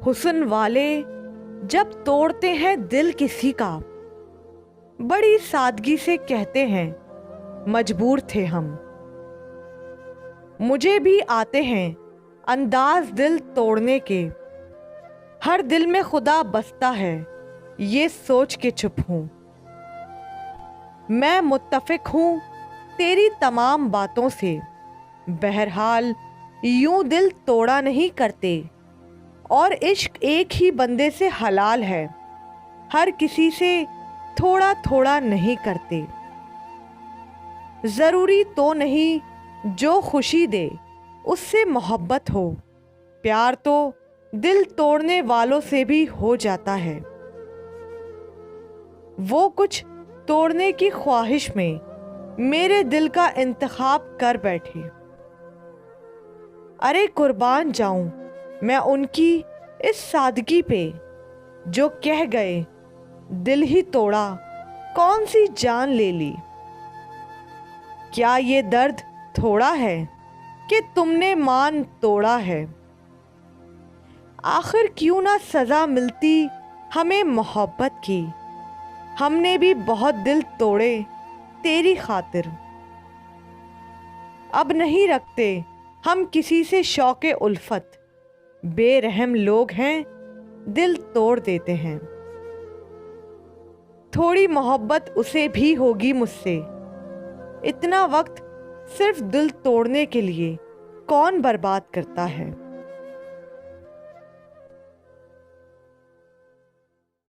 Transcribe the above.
हुस्न वाले जब तोड़ते हैं दिल किसी का, बड़ी सादगी से कहते हैं मजबूर थे हम। मुझे भी आते हैं अंदाज दिल तोड़ने के, हर दिल में खुदा बसता है ये सोच के चुप हूं। मैं मुत्तफिक हूं तेरी तमाम बातों से, बहरहाल यूं दिल तोड़ा नहीं करते। और इश्क एक ही बंदे से हलाल है, हर किसी से थोड़ा थोड़ा नहीं करते। ज़रूरी तो नहीं जो खुशी दे उससे मोहब्बत हो, प्यार तो दिल तोड़ने वालों से भी हो जाता है। वो कुछ तोड़ने की ख्वाहिश में मेरे दिल का इंतखाब कर बैठे। अरे कुर्बान जाऊं मैं उनकी इस सादगी पे, जो कह गए दिल ही तोड़ा कौन सी जान ले ली। क्या ये दर्द थोड़ा है कि तुमने मान तोड़ा है। आखिर क्यों ना सज़ा मिलती हमें मोहब्बत की, हमने भी बहुत दिल तोड़े तेरी खातिर। अब नहीं रखते हम किसी से शौक़े उल्फत, बेरहम लोग हैं दिल तोड़ देते हैं। थोड़ी मोहब्बत उसे भी होगी मुझसे, इतना वक्त सिर्फ दिल तोड़ने के लिए कौन बर्बाद करता है।